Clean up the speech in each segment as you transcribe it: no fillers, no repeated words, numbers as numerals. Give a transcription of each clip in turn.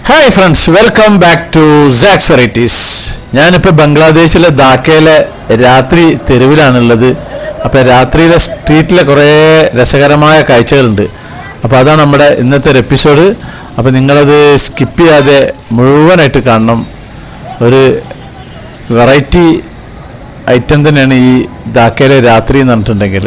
Hi friends, welcome back to Saks varieties. ഞാനിപ്പോൾ ബംഗ്ലാദേശിലെ ധാക്കയിലെ രാത്രി തെരുവിലാണുള്ളത്. അപ്പോൾ രാത്രിയിലെ സ്ട്രീറ്റിലെ കുറേ രസകരമായ കാഴ്ചകളുണ്ട്. അപ്പോൾ അതാണ് നമ്മുടെ ഇന്നത്തെ ഒരു എപ്പിസോഡ്. അപ്പോൾ നിങ്ങളത് സ്കിപ്പ് ചെയ്യാതെ മുഴുവനായിട്ട് കാണണം. ഒരു വെറൈറ്റി ഐറ്റം തന്നെയാണ് ഈ ധാക്കയിലെ രാത്രി എന്ന് പറഞ്ഞിട്ടുണ്ടെങ്കിൽ.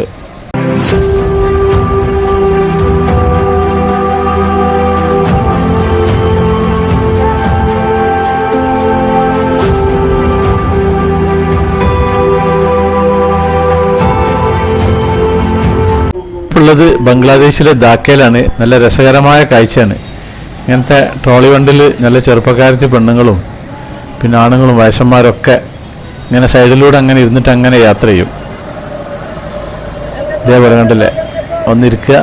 ഉള്ളത് ബംഗ്ലാദേശിലെ ധാക്കയിലാണ്. നല്ല രസകരമായ കാഴ്ചയാണ്. ഇങ്ങനത്തെ ട്രോളി വണ്ടിൽ നല്ല ചെറുപ്പക്കാരത്തി പെണ്ണുങ്ങളും പിന്നെ ആണുങ്ങളും വയസ്സന്മാരൊക്കെ ഇങ്ങനെ സൈഡിലൂടെ അങ്ങനെ ഇരുന്നിട്ട് അങ്ങനെ യാത്ര ചെയ്യും. ഇതേപോലെ കണ്ടില്ലേ, ഒന്നിരിക്കുക,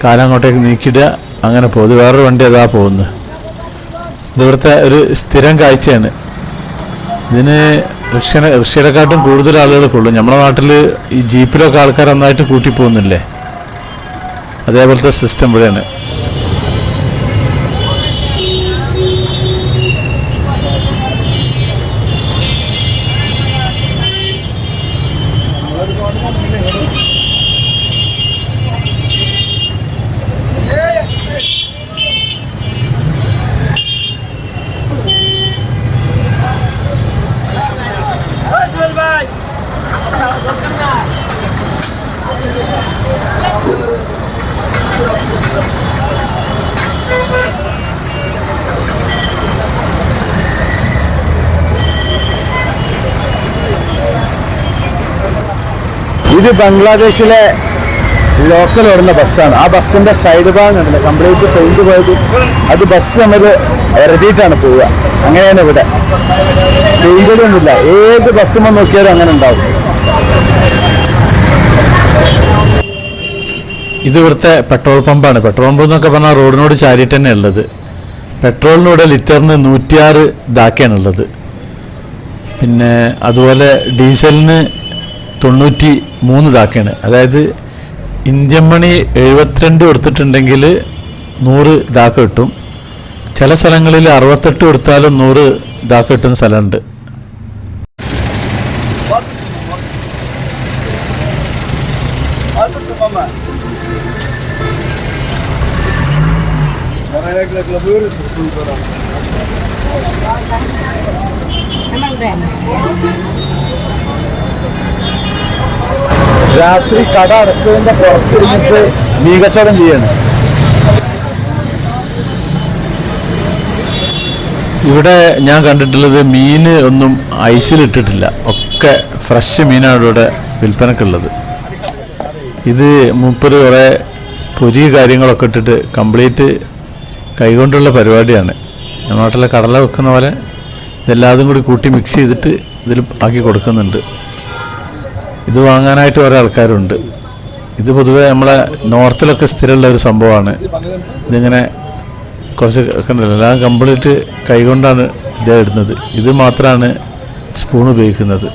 കാലങ്ങോട്ടേക്ക് നീക്കിയിടുക, അങ്ങനെ പോകും. വേറൊരു വണ്ടി അതാ പോകുന്നു. ഇതിവിടുത്തെ ഒരു സ്ഥിരം കാഴ്ചയാണ്. ഇതിന് റിക്ഷയെക്കാട്ടും കൂടുതൽ ആളുകൾക്കുള്ളൂ. നമ്മുടെ നാട്ടിൽ ഈ ജീപ്പിലൊക്കെ ആൾക്കാർ നന്നായിട്ട് കൂട്ടിപ്പോകുന്നില്ലേ, അതേപോലത്തെ സിസ്റ്റം ഇവിടെയാണ്. ഇത് ബംഗ്ലാദേശിലെ ലോക്കൽ ഓടുന്ന ബസ്സാണ്. ആ ബസ്സിൻ്റെ സൈഡ് ഭാഗം ഉണ്ടല്ലോ, കംപ്ലീറ്റ് പെയിന്റ് പോയത്. അത് ബസ് നമ്മൾ ഇറക്കിയിട്ടാണ് പോവുക. അങ്ങനെയാണ് ഇവിടെ. പെയിന്റൊന്നുമില്ല. ഏത് ബസ്സുമ്പോൾ നോക്കിയാലും അങ്ങനെ ഉണ്ടാവും. ഇത് ഇവിടുത്തെ പെട്രോൾ പമ്പാണ്. പെട്രോൾ പമ്പ് എന്നൊക്കെ പറഞ്ഞാൽ റോഡിനോട് ചാരിയിട്ട് തന്നെ ഉള്ളത്. പെട്രോളിനൂടെ ലിറ്ററിന് 106 ധാക്കയാണുള്ളത്. പിന്നെ അതുപോലെ ഡീസലിന് 93 ധാക്കയാണ്. അതായത് ഇന്ത്യൻ മണി 72 കൊടുത്തിട്ടുണ്ടെങ്കിൽ 100 ധാക്ക കിട്ടും. ചില സ്ഥലങ്ങളിൽ 68 കൊടുത്താലും 100 ധാക്ക കിട്ടുന്ന സ്ഥലമുണ്ട്. രാത്രി കട അടച്ചതിന്റെ പുറത്തിരുന്നിട്ട് മീൻ കച്ചവടം ചെയ്യാണ്. ഇവിടെ ഞാൻ കണ്ടിട്ടുള്ളത് മീൻ ഒന്നും ഐസിലിട്ടിട്ടില്ല, ഒക്കെ ഫ്രഷ് മീനാണ് ഇവിടെ വിൽപ്പനക്കുള്ളത്. ഇത് മൂപ്പര് കുറേ പൊരി കാര്യങ്ങളൊക്കെ ഇട്ടിട്ട് കംപ്ലീറ്റ് കൈകൊണ്ടുള്ള പരിപാടിയാണ്. നമ്മുടെ നാട്ടിലെ കടല വെക്കുന്ന പോലെ ഇതെല്ലാതും കൂടി കൂട്ടി മിക്സ് ചെയ്തിട്ട് ഇതിൽ ആക്കി കൊടുക്കുന്നുണ്ട്. ഇത് വാങ്ങാനായിട്ട് കുറേ ആൾക്കാരുണ്ട്. ഇത് പൊതുവെ നമ്മളെ നോർത്തിലൊക്കെ സ്ഥിരമുള്ള ഒരു സംഭവമാണ്. ഇതിങ്ങനെ കുറച്ച് എല്ലാം കംപ്ലീറ്റ് കൈകൊണ്ടാണ് ഇതേ ഇടുന്നത്. ഇത് മാത്രമാണ് സ്പൂൺ ഉപയോഗിക്കുന്നത്.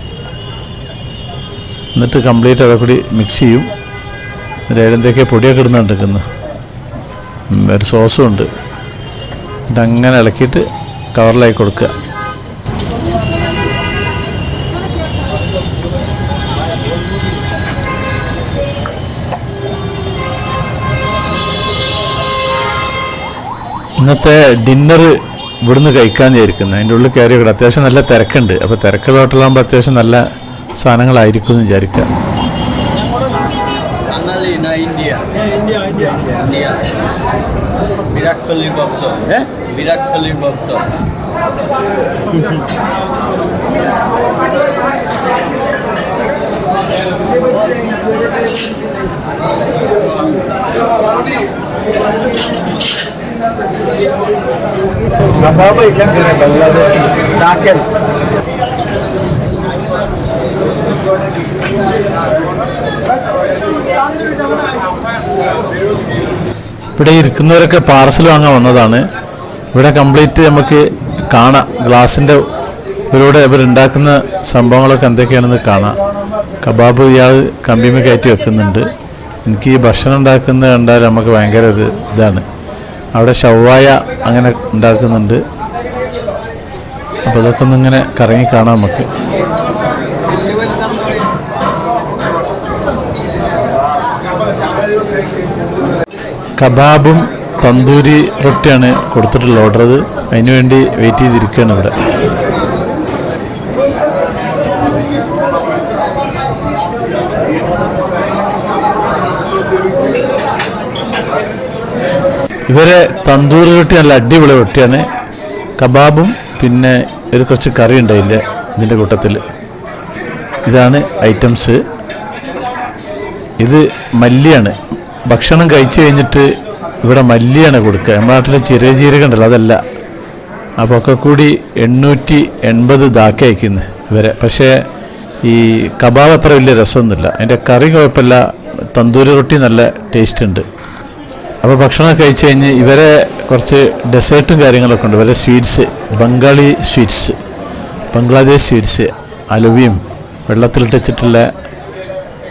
എന്നിട്ട് കംപ്ലീറ്റ് അതൊക്കെ കൂടി മിക്സ് ചെയ്യും. എന്നിട്ട് എന്തൊക്കെ പൊടിയൊക്കെ ഇടുന്നുണ്ടെന്ന് ഒരു സോസും ഉണ്ട്. എന്നിട്ട് അങ്ങനെ ഇളക്കിയിട്ട് കവറിലായി കൊടുക്കുക. ഇന്നത്തെ ഡിന്നർ ഇവിടുന്ന് കഴിക്കാൻ വിചാരിക്കുന്നത്. അതിൻ്റെ ഉള്ളിൽ കയറി ഇവിടെ അത്യാവശ്യം നല്ല തിരക്കുണ്ട്. അപ്പോൾ തിരക്കുള്ള ഹോട്ടലാകുമ്പോൾ അത്യാവശ്യം നല്ല സാധനങ്ങളായിരിക്കും എന്ന് വിചാരിക്കുക. Apa ikan dari Bangladesh? Nakel. ഇവിടെ ഇരിക്കുന്നവരൊക്കെ പാർസൽ വാങ്ങാൻ വന്നതാണ്. ഇവിടെ കംപ്ലീറ്റ് നമുക്ക് കാണാം. ഗ്ലാസിൻ്റെ ഇവരുടെ ഇവരുണ്ടാക്കുന്ന സംഭവങ്ങളൊക്കെ എന്തൊക്കെയാണെന്ന് കാണാം. കബാബ് ഇയാൾ കമ്പിമ കയറ്റി വെക്കുന്നുണ്ട്. എനിക്ക് ഈ ഭക്ഷണം ഉണ്ടാക്കുന്നത് കണ്ടാൽ നമുക്ക് ഭയങ്കര ഒരു ഇതാണ്. അവിടെ ഷവായ അങ്ങനെ ഉണ്ടാക്കുന്നുണ്ട്. അപ്പോൾ അതൊക്കെ ഒന്നിങ്ങനെ കറങ്ങി കാണാം നമുക്ക്. കബാബും തന്തൂരി റൊട്ടിയാണ് കൊടുത്തിട്ടുള്ള ഓർഡർ. അതിന് വേണ്ടി വെയിറ്റ് ചെയ്തിരിക്കുകയാണ് ഇവിടെ. ഇവരെ തന്തൂരി റൊട്ടി നല്ല അടിപൊളി റൊട്ടിയാണ്. കബാബും പിന്നെ ഒരു കുറച്ച് കറി ഉണ്ട് ഇതിൻ്റെ കൂട്ടത്തിൽ. ഇതാണ് ഐറ്റംസ്. ഇത് മല്ലിയാണ്. ഭക്ഷണം കഴിച്ചു കഴിഞ്ഞിട്ട് ഇവിടെ മല്ലിയാണ് കൊടുക്കുക. നമ്മുടെ നാട്ടിലെ ചെറിയ ജീരകം ഉണ്ടല്ലോ, അതല്ല. അപ്പോൾ ഒക്കെ കൂടി 880 ദാക്ക അയക്കുന്നു ഇവരെ. പക്ഷേ ഈ കബാബ് അത്ര വലിയ രസമൊന്നുമില്ല. അതിൻ്റെ കറി കുഴപ്പമില്ല. തന്തൂരി റൊട്ടി നല്ല ടേസ്റ്റ് ഉണ്ട്. അപ്പോൾ ഭക്ഷണം കഴിച്ച് കഴിഞ്ഞ് ഇവരെ കുറച്ച് ഡെസേർട്ടും കാര്യങ്ങളൊക്കെ ഉണ്ട്. ഇവരെ sweets, Bengali sweets, Bangladesh sweets, അലുവയും വെള്ളത്തിലിട്ട് വെച്ചിട്ടുള്ള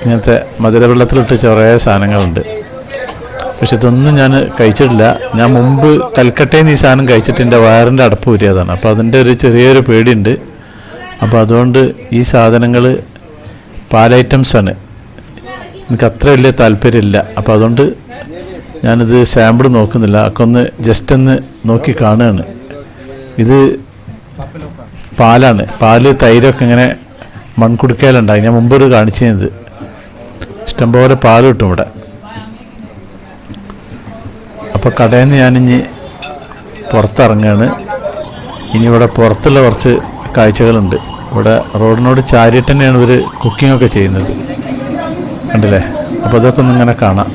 ഇങ്ങനത്തെ മധുര വെള്ളത്തിലിട്ട് കുറേ സാധനങ്ങളുണ്ട്. പക്ഷെ ഇതൊന്നും ഞാൻ കഴിച്ചിട്ടില്ല. ഞാൻ മുമ്പ് കൽക്കട്ടയിൽ നിന്ന് ഈ സാധനം കഴിച്ചിട്ട് എൻ്റെ വയറിൻ്റെ അടപ്പ് ഊരിയതാണ്. അപ്പോൾ അതിൻ്റെ ഒരു ചെറിയൊരു പേടിയുണ്ട്. അപ്പോൾ അതുകൊണ്ട് ഈ സാധനങ്ങൾ പാൽ ഐറ്റംസാണ്, എനിക്ക് അത്ര വലിയ താല്പര്യമില്ല. അപ്പോൾ അതുകൊണ്ട് ഞാനിത് സാമ്പിൾ നോക്കുന്നില്ല. ഒക്കെ ഒന്ന് ജസ്റ്റ് ഒന്ന് നോക്കി കാണുകയാണ്. ഇത് പാലാണ്. പാല് തൈരൊക്കെ ഇങ്ങനെ മൺകുടുക്കയിലുണ്ടായി. ഞാൻ മുമ്പൊരു കാണിച്ചത്. ഇഷ്ടംപോലെ പാൽ കിട്ടും ഇവിടെ. അപ്പോൾ കടയിൽ നിന്ന് ഞാനിഞ്ഞ് പുറത്തിറങ്ങുകയാണ്. ഇനി ഇവിടെ പുറത്തുള്ള കുറച്ച് കാഴ്ചകളുണ്ട്. ഇവിടെ റോഡിനോട് ചാരിയിട്ട് തന്നെയാണ് ഇവർ കുക്കിങ്ങൊക്കെ ചെയ്യുന്നത്, കണ്ടില്ലേ? അപ്പോൾ അതൊക്കെ ഒന്നിങ്ങനെ കാണാം.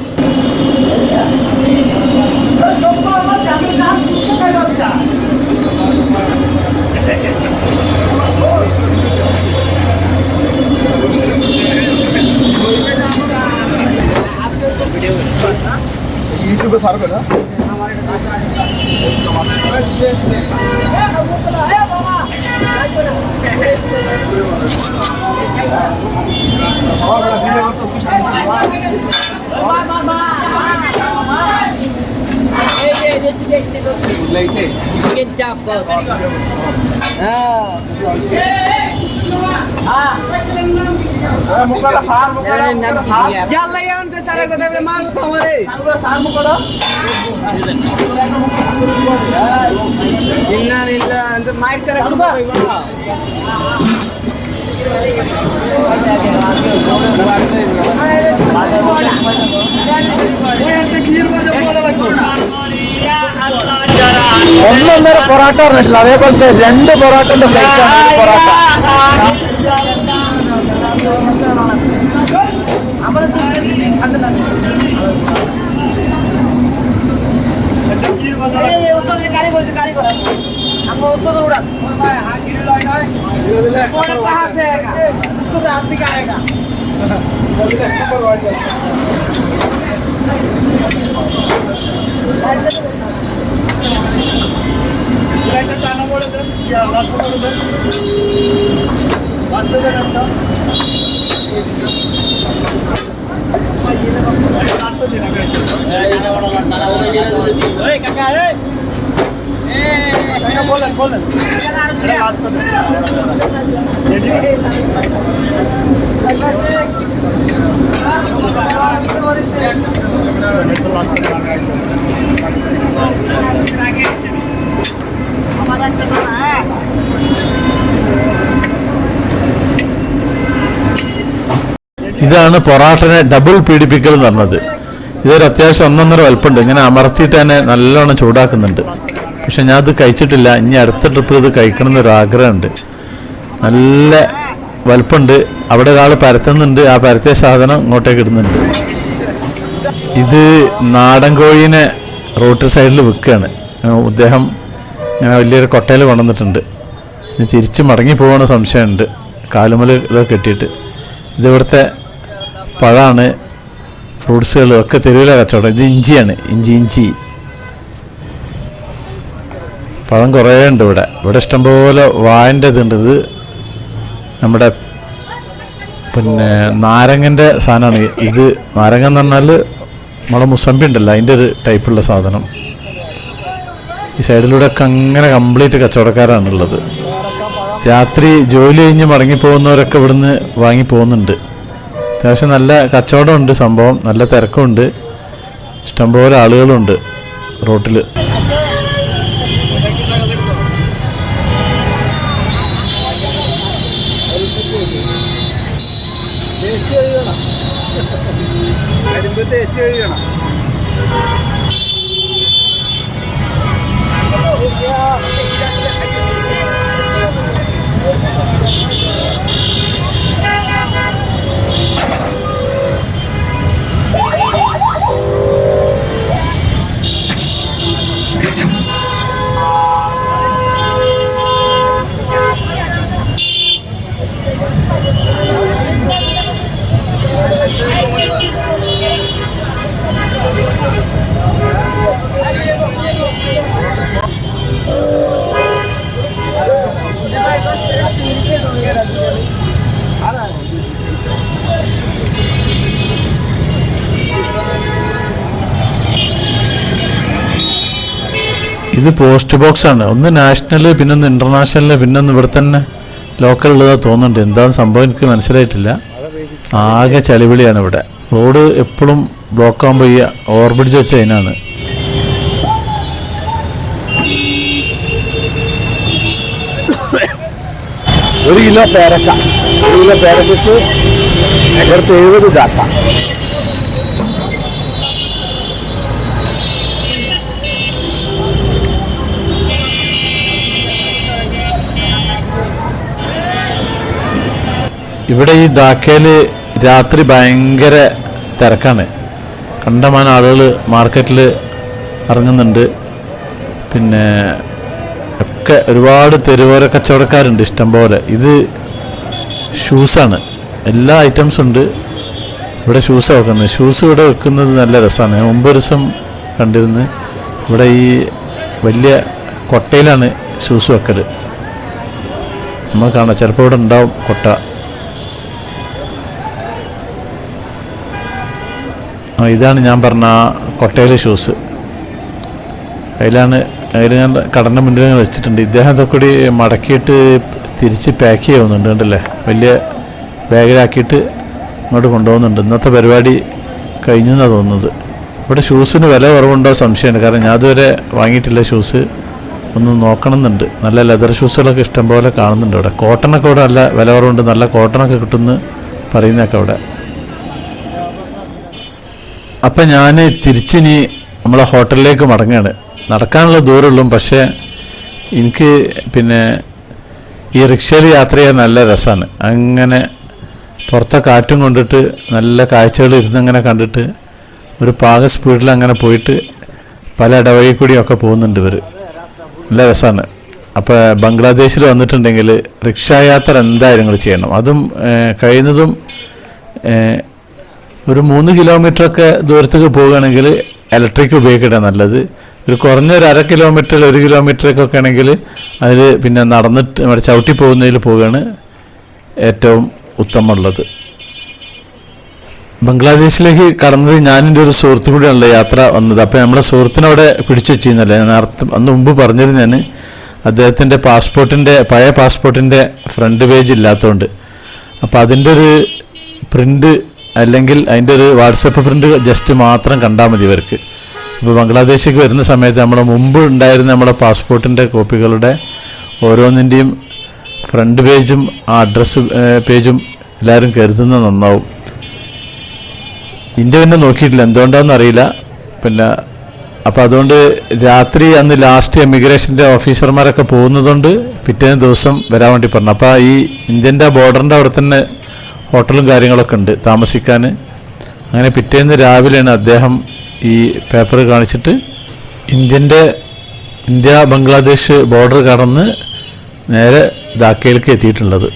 यूट्यूब सारा का ഒന്നൊന്നര പൊറോട്ട പറഞ്ഞിട്ടില്ല. അതേപോലത്തെ 2 പൊറോട്ടന്റെ സൈസാണ് പൊറോട്ട. ഇതാണ് പൊറാട്ടനെ ഡബിൾ പീഡിപ്പിക്കൽ എന്ന് പറഞ്ഞത്. ഇതൊരു അത്യാവശ്യം 1.5 വലുപ്പമുണ്ട്. ഇങ്ങനെ അമർത്തിയിട്ട് തന്നെ നല്ലോണം ചൂടാക്കുന്നുണ്ട്. പക്ഷെ ഞാൻ അത് കഴിച്ചിട്ടില്ല. ഇനി അടുത്ത ട്രിപ്പിൽ ഇത് കഴിക്കണം എന്നൊരാഗ്രഹമുണ്ട്. നല്ല വലുപ്പമുണ്ട്. അവിടെ ഒരാൾ പരത്തുന്നുണ്ട്. ആ പരത്തിയ സാധനം ഇങ്ങോട്ടേക്ക് ഇടുന്നുണ്ട്. ഇത് നാടൻ കോഴീനെ റോഡ് സൈഡിൽ വിൽക്കുകയാണ്. അദ്ദേഹം ഇങ്ങനെ വലിയൊരു കൊട്ടയിൽ കൊണ്ടുവന്നിട്ടുണ്ട്. ഇത് തിരിച്ച് മടങ്ങി പോകുന്ന സംശയമുണ്ട്. കാലുമൽ ഇതൊക്കെ കെട്ടിയിട്ട്. ഇതിവിടുത്തെ പഴമാണ്. ഫ്രൂട്ട്സുകളും ഒക്കെ തെരുവിലെ കച്ചവടം. ഇത് ഇഞ്ചിയാണ്. ഇഞ്ചി പഴം കുറേ ഉണ്ട് ഇവിടെ. ഇവിടെ ഇഷ്ടംപോലെ വാഴൻ്റെ ഇതുണ്ട്. ഇത് നമ്മുടെ പിന്നെ നാരങ്ങൻ്റെ സാധനമാണ് ഇത്. നാരങ്ങ എന്ന് പറഞ്ഞാൽ നമ്മളെ മുസമ്പി ഉണ്ടല്ലോ അതിൻ്റെ ഒരു ടൈപ്പുള്ള സാധനം. ഈ സൈഡിലൂടെ ഒക്കെ അങ്ങനെ കംപ്ലീറ്റ് കച്ചവടക്കാരാണുള്ളത്. രാത്രി ജോലി കഴിഞ്ഞ് മടങ്ങിപ്പോകുന്നവരൊക്കെ ഇവിടുന്ന് വാങ്ങി പോകുന്നുണ്ട്. അത്യാവശ്യം നല്ല കച്ചവടമുണ്ട്, സംഭവം നല്ല തിരക്കുണ്ട്, ഇഷ്ടംപോലെ ആളുകളുണ്ട് റോട്ടിൽ. ഇത് പോസ്റ്റ് ബോക്സ് ആണ്. ഒന്ന് നാഷണൽ, പിന്നൊന്ന് ഇന്റർനാഷണൽ, പിന്നൊന്ന് ഇവിടെ തന്നെ ലോക്കൽ ഉള്ളതാ തോന്നുന്നുണ്ട്. എന്താണെന്ന് സംഭവം എനിക്ക് മനസ്സിലായിട്ടില്ല. ആകെ ചളിവിളിയാണ് ഇവിടെ. റോഡ് എപ്പോഴും ബ്ലോക്ക് ആകുമ്പോൾ ഈ ഓവർബ്രിഡ്ജ് വെച്ച അതിനാണ്. ഒരു കിലോ പേരയ്ക്ക് 70 ചാക്ക. ഇവിടെ ഈ ധാക്കയിൽ രാത്രി ഭയങ്കര തിരക്കാണ്. കണ്ടമാനം ആളുകൾ മാർക്കറ്റിൽ ഇറങ്ങുന്നുണ്ട്. പിന്നെ ഒക്കെ ഒരുപാട് തെരുവോര കച്ചവടക്കാരുണ്ട് ഇഷ്ടംപോലെ. ഇത് ഷൂസാണ്, എല്ലാ ഐറ്റംസും ഉണ്ട് ഇവിടെ. ഷൂസാണ് വെക്കുന്നത്. ഷൂസ് ഇവിടെ വെക്കുന്നത് നല്ല രസമാണ്. ഞാൻ മുമ്പ് ഒരു ദിവസം കണ്ടിരുന്നു. ഇവിടെ ഈ വലിയ കൊട്ടയിലാണ് ഷൂസ് വെക്കൽ. നമ്മൾ കാണാം, ചിലപ്പോൾ ഇവിടെ ഉണ്ടാവും കൊട്ട. ഇതാണ് ഞാൻ പറഞ്ഞ ആ കൊട്ടയിലെ ഷൂസ്. അതിൽ ഞാൻ കടൻ്റെ മുന്നിൽ വെച്ചിട്ടുണ്ട്. ഇദ്ദേഹം ഇതൊക്കെ കൂടി മടക്കിയിട്ട് തിരിച്ച് പാക്ക് ചെയ്യുന്നുണ്ട്. കണ്ടല്ലേ, വലിയ ബാഗിലാക്കിയിട്ട് ഇങ്ങോട്ട് കൊണ്ടുപോകുന്നുണ്ട്. ഇന്നത്തെ പരിപാടി കഴിഞ്ഞു എന്നാണ് തോന്നുന്നത്. ഇവിടെ ഷൂസിന് വില കുറവുണ്ടോ സംശയമുണ്ട്. കാരണം ഞാൻ അതുവരെ വാങ്ങിയിട്ടില്ല ഷൂസ്. ഒന്ന് നോക്കണമെന്നുണ്ട്. നല്ല ലെതർ ഷൂസുകളൊക്കെ ഇഷ്ടംപോലെ കാണുന്നുണ്ട് ഇവിടെ. കോട്ടണൊക്കെ ഇവിടെ നല്ല വില കുറവുണ്ട്. നല്ല കോട്ടണൊക്കെ കിട്ടുമെന്ന് പറയുന്നതൊക്കെ അവിടെ. അപ്പം ഞാൻ തിരിച്ചിനി നമ്മളെ ഹോട്ടലിലേക്ക് മടങ്ങുകയാണ്. നടക്കാനുള്ള ദൂരമുള്ളൂ. പക്ഷേ എനിക്ക് പിന്നെ ഈ റിക്ഷയിൽ യാത്ര ചെയ്യാൻ നല്ല രസമാണ്. അങ്ങനെ പുറത്തെ കാറ്റും കൊണ്ടിട്ട് നല്ല കാഴ്ചകൾ ഇരുന്നങ്ങനെ കണ്ടിട്ട് ഒരു പാക സ്പീഡിൽ അങ്ങനെ പോയിട്ട് പല ഇടവഴി കൂടിയൊക്കെ പോകുന്നുണ്ട് ഇവർ. നല്ല രസമാണ്. അപ്പോൾ ബംഗ്ലാദേശിൽ വന്നിട്ടുണ്ടെങ്കിൽ റിക്ഷാ യാത്ര എന്തായാലും നിങ്ങൾ ചെയ്യണം. അതും കഴിയുന്നതും ഒരു 3 കിലോമീറ്ററൊക്കെ ദൂരത്തേക്ക് പോവുകയാണെങ്കിൽ ഇലക്ട്രിക് ഉപയോഗിക്കട്ടെ നല്ലത്. ഒരു കുറഞ്ഞ ഒരു 1/2 കിലോമീറ്റർ 1 കിലോമീറ്ററൊക്കെ ആണെങ്കിൽ അതിൽ പിന്നെ നടന്നിട്ട് ചവിട്ടി പോകുന്നതിൽ പോവുകയാണ് ഏറ്റവും ഉത്തമമുള്ളത്. ബംഗ്ലാദേശിലേക്ക് കടന്നത് ഞാനെൻ്റെ ഒരു സുഹൃത്തും കൂടിയാണല്ലോ യാത്ര വന്നത്. അപ്പോൾ നമ്മളെ സുഹൃത്തിനവിടെ പിടിച്ചു വെച്ചിരുന്നല്ലേ, ഞാൻ നേരത്തെ അന്ന് മുമ്പ് പറഞ്ഞിരുന്നു. ഞാൻ അദ്ദേഹത്തിൻ്റെ പഴയ പാസ്പോർട്ടിൻ്റെ ഫ്രണ്ട് പേജ് ഇല്ലാത്തതുകൊണ്ട് അപ്പോൾ അതിൻ്റെ ഒരു പ്രിൻ്റ് അല്ലെങ്കിൽ അതിൻ്റെ ഒരു വാട്സപ്പ് പ്രിൻ്റ് ജസ്റ്റ് മാത്രം കണ്ടാൽ മതി ഇവർക്ക്. ഇപ്പോൾ ബംഗ്ലാദേശിലേക്ക് വരുന്ന സമയത്ത് നമ്മളെ മുമ്പ് ഉണ്ടായിരുന്ന നമ്മളെ പാസ്പോർട്ടിൻ്റെ കോപ്പികളുടെ ഓരോന്നിൻ്റെയും ഫ്രണ്ട് പേജും ആ അഡ്രസ്സ് പേജും എല്ലാവരും കരുതുന്നത് നന്നാവും. ഇന്ത്യ പിന്നെ നോക്കിയിട്ടില്ല, എന്തുകൊണ്ടാണെന്ന് അറിയില്ല. പിന്നെ അപ്പോൾ അതുകൊണ്ട് രാത്രി അന്ന് ലാസ്റ്റ് എമിഗ്രേഷൻ്റെ ഓഫീസർമാരൊക്കെ പോകുന്നതുകൊണ്ട് പിറ്റേന്ന് ദിവസം വരാൻ വേണ്ടി പറഞ്ഞു. അപ്പോൾ ഈ ഇന്ത്യൻ്റെ ബോർഡറിൻ്റെ അവിടെ തന്നെ ഹോട്ടലും കാര്യങ്ങളൊക്കെ ഉണ്ട് താമസിക്കാൻ. അങ്ങനെ പിറ്റേന്ന് രാവിലെയാണ് അദ്ദേഹം ഈ പേപ്പർ കാണിച്ചിട്ട് ഇന്ത്യ ബംഗ്ലാദേശ് ബോർഡർ കടന്ന് നേരെ ധാക്കയിലേക്ക് എത്തിയിട്ടുള്ളത്.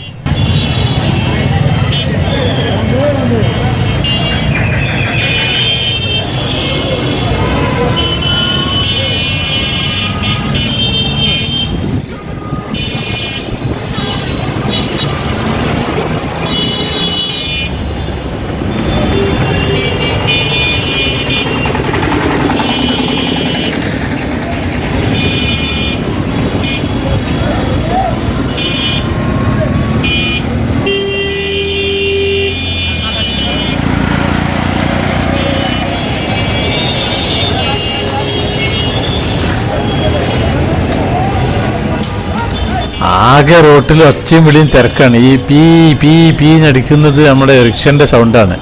ആകെ റോട്ടിൽ ഒച്ചയും വിളിയും തിരക്കാണ്. ഈ പീ പീ പീ നടിക്കുന്നത് നമ്മുടെ റിക്ഷൻ്റെ സൗണ്ടാണ്.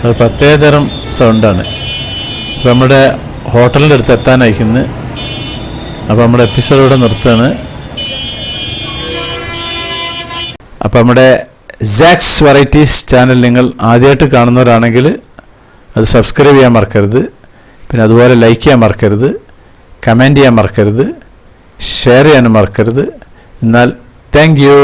അത് പ്രത്യേകതരം സൗണ്ടാണ്. അപ്പോൾ നമ്മുടെ ഹോട്ടലിൻ്റെ അടുത്ത് എത്താനായിരിക്കുന്നു. അപ്പോൾ നമ്മുടെ എപ്പിസോഡ് ഇവിടെ നിർത്തുകയാണ്. അപ്പോൾ നമ്മുടെ സാക്സ് വെറൈറ്റീസ് ചാനൽ നിങ്ങൾ ആദ്യമായിട്ട് കാണുന്നവരാണെങ്കിൽ അത് സബ്സ്ക്രൈബ് ചെയ്യാൻ മറക്കരുത്. പിന്നെ അതുപോലെ ലൈക്ക് ചെയ്യാൻ മറക്കരുത്, കമൻറ്റ് ചെയ്യാൻ മറക്കരുത്, ഷെയർ ചെയ്യാനും മറക്കരുത്. എന്നാൽ താങ്ക് യു.